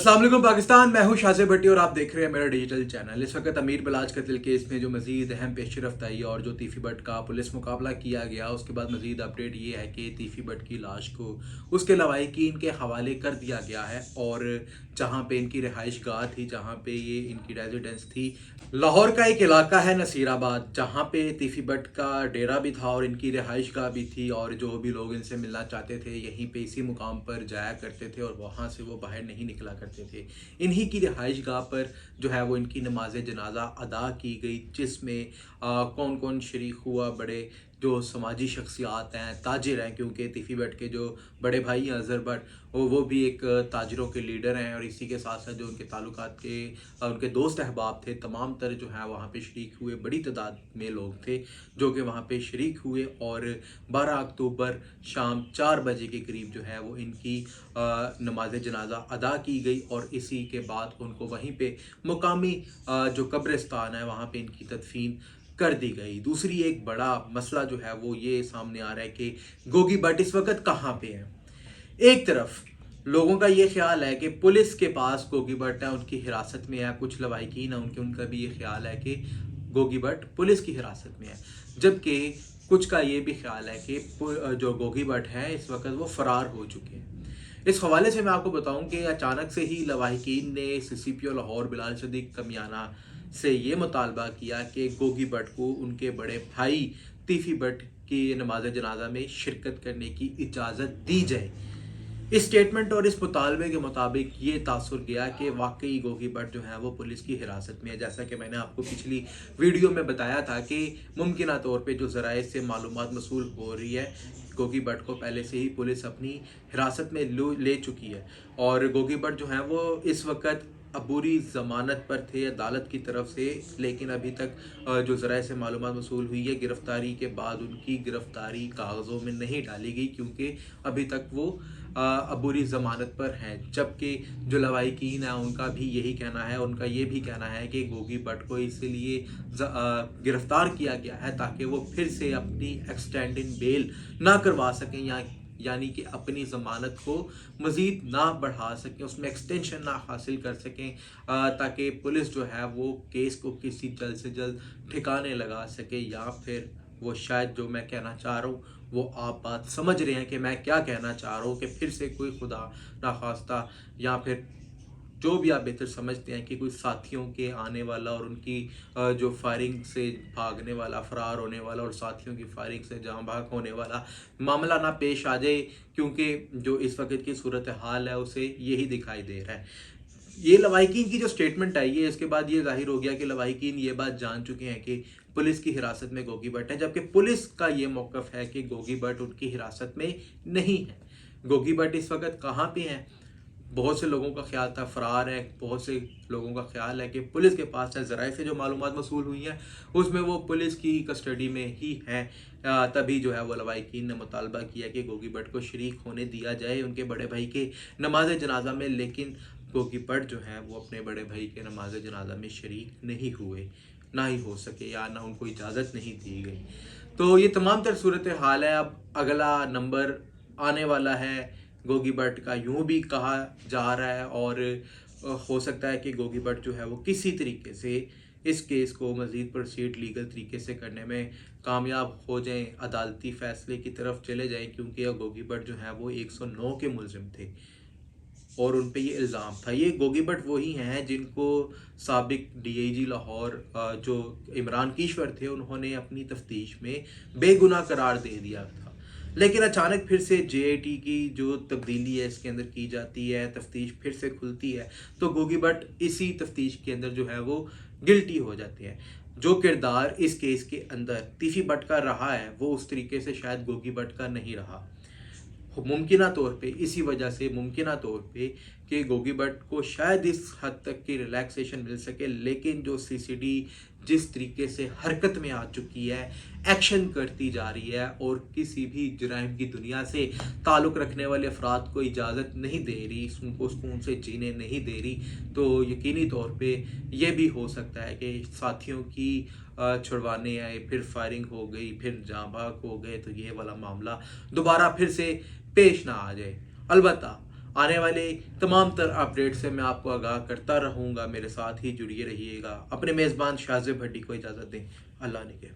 अस्सलाम वालेकुम पाकिस्तान। मैं हूं शाज़े भट्टी और आप देख रहे हैं मेरा डिजिटल चैनल। इस वक्त अमीर बलाज कत्ल केस में जो मजीद अहम पेश रफ्त आई और जो तीफ़ी भट्ट का पुलिस मुकाबला किया गया, उसके बाद मजीद अपडेट ये है कि तीफ़ी भट्ट की लाश को उसके लवाहिकीन के हवाले कर दिया गया है और जहाँ पे इनकी रिहाइश गाह थी, जहाँ पे ये इनकी रेजिडेंस थी, लाहौर का एक इलाका है नसीराबाद, जहाँ पे तीफ़ी भट्ट का डेरा भी था और इनकी रिहाइश गाह भी थी और जो भी लोग इनसे मिलना चाहते थे यहीं पे इसी मुकाम पर जाया करते थे और वहाँ से वो बाहर नहीं निकला करते थे। इन्हीं की रिहाइश गाह पर जो है वो इनकी नमाज जनाजा अदा की गई, जिसमें कौन कौन शरीक हुआ, बड़े जो समाजी शख्सियात हैं, ताजिर हैं, क्योंकि तीफ़ी भट्ट के जो बड़े भाई हैं अज़हर भट्ट, वो भी एक ताजिरों के लीडर हैं और इसी के साथ साथ जो उनके ताल्लुकात के उनके दोस्त अहबाब थे तमाम तर जो है वहाँ पे शरीक हुए। बड़ी तादाद में लोग थे जो कि वहाँ पे शरीक हुए और 12 अक्टूबर शाम 4 बजे के करीब जो है वो इनकी नमाज जनाजा अदा की गई और इसी के बाद उनको वहीं पे मुकामी जो कब्रिस्तान है वहाँ पे इनकी तदफीन कर दी गई। दूसरी एक बड़ा मसला जो है वो ये सामने आ रहा है कि गोगी भट्ट इस वक्त कहाँ पे है। एक तरफ लोगों का ये ख्याल है कि पुलिस के पास गोगी भट्ट है, उनकी हिरासत में है, कुछ लवाहिकीन है उनका भी ये ख्याल है कि गोगी भट्ट पुलिस की हिरासत में है, जबकि कुछ का ये भी ख्याल है कि जो गोगी भट्ट है इस वक्त वो फरार हो चुके हैं। इस हवाले से मैं आपको बताऊं कि अचानक से ही लवाहिकीन ने सीसीपीओ लाहौर बिलाल सदीक कमियाना से ये मुतालबा किया कि गोगी भट्ट को उनके बड़े भाई तीफ़ी भट्ट की नमाज जनाजा में शिरकत करने की इजाज़त दी जाए। इस स्टेटमेंट और इस मुतालबे के मुताबिक ये तासुर गया कि वाकई गोगी भट्ट जो है वो पुलिस की हिरासत में है। जैसा कि मैंने आपको पिछली वीडियो में बताया था कि मुमकिन तौर पे जो ज़राए से मालूमात मसूल हो रही है, गोगी भट्ट को पहले से ही पुलिस अपनी हिरासत में ले चुकी है और गोगी भट्ट जो है वो इस वक्त अबूरी ज़मानत पर थे अदालत की तरफ से, लेकिन अभी तक जो ज़राए से मालूमात वसूल हुई है गिरफ़्तारी के बाद उनकी गिरफ़्तारी कागज़ों में नहीं डाली गई क्योंकि अभी तक वो अबूरी ज़मानत पर हैं। जबकि जो लवाहिकीन है उनका भी यही कहना है, उनका ये भी कहना है कि गोगी भट्ट को इसलिए गिरफ़्तार किया गया है ताकि वो फिर से अपनी एक्सटेंडिंग बेल ना करवा सकें या यानी कि अपनी ज़मानत को मज़ीद ना बढ़ा सकें, उसमें एक्सटेंशन ना हासिल कर सकें, ताकि पुलिस जो है वो केस को किसी जल्द से जल्द ठिकाने लगा सके। या फिर वो शायद जो मैं कहना चाह रहा हूँ वो आप बात समझ रहे हैं कि मैं क्या कहना चाह रहा हूँ कि फिर से कोई खुदा ना खास्ता या फिर जो भी आप बेहतर समझते हैं कि कोई साथियों के आने वाला और उनकी जो फायरिंग से भागने वाला, फरार होने वाला और साथियों की फायरिंग से जहाँ भाग होने वाला मामला ना पेश आ जाए, क्योंकि जो इस वक्त की सूरत हाल है उसे यही दिखाई दे रहा है। ये लवाहिकीन की जो स्टेटमेंट आई है इसके बाद ये जाहिर हो गया कि लवाहिकीन ये बात जान चुके हैं कि पुलिस की हिरासत में गोगी भट्ट है, जबकि पुलिस का ये मौकफ है कि गोगी भट्ट उनकी हिरासत में नहीं है। गोगी भट्ट इस वक्त कहाँ पे हैं? बहुत से लोगों का ख्याल था फरार है, बहुत से लोगों का ख्याल है कि पुलिस के पास है। ज़राए से जो मालूमात मसूल हुई हैं उसमें वो पुलिस की कस्टडी में ही हैं। तभी जो है वो लवाहिकीन ने मुतालबा किया कि गोगी भट्ट को शरीक होने दिया जाए उनके बड़े भाई के नमाज जनाजा में, लेकिन गोगी भट्ट जो है वो अपने बड़े भाई के नमाज जनाजा में शरीक नहीं हुए, ना ही हो सके या ना उनको इजाज़त नहीं दी गई। तो ये तमाम तर सूरत हाल है। अब अगला नंबर आने वाला है गोगी भट्ट का, यूं भी कहा जा रहा है और हो सकता है कि गोगी भट्ट जो है वो किसी तरीके से इस केस को मज़ीद प्रोसीड लीगल तरीके से करने में कामयाब हो जाएं, अदालती फ़ैसले की तरफ चले जाएं, क्योंकि गोगी भट्ट जो है वो 109 के मुलजिम थे और उन पे ये इल्ज़ाम था। ये गोगी भट्ट वही हैं जिनको साबिक डीआईजी लाहौर जो इमरान कीश्वर थे उन्होंने अपनी तफ्तीश में बेगुनाह करार दे दिया था, लेकिन अचानक फिर से जेआईटी की जो तब्दीली है इसके अंदर की जाती है, तफ्तीश फिर से खुलती है तो गोगी भट्ट इसी तफ्तीश के अंदर जो है वो गिल्टी हो जाते हैं। जो किरदार इस केस के अंदर तीफ़ी भट्ट का रहा है वो उस तरीके से शायद गोगी भट्ट का नहीं रहा। मुमकिन तौर पे इसी वजह से मुमकिन तौर पे कि गोगी भट्ट को शायद इस हद तक की रिलैक्सेशन मिल सके, लेकिन जो सीसीडी जिस तरीके से हरकत में आ चुकी है, एक्शन करती जा रही है और किसी भी जुराइम की दुनिया से ताल्लुक़ रखने वाले अफराद को इजाज़त नहीं दे रही, उनको सुकून से जीने नहीं दे रही, तो यकीनी तौर पे ये भी हो सकता है कि साथियों की छुड़वाने आए, फिर फायरिंग हो गई, फिर जाँ भाग हो गए, तो ये वाला मामला दोबारा फिर से पेश ना आ जाए। अलबत्ता आने वाले तमाम तर अपडेट से मैं आपको आगाह करता रहूँगा। मेरे साथ ही जुड़िए रहिएगा। अपने मेज़बान शाज़िब भट्टी को इजाज़त दें। अल्लाह ने के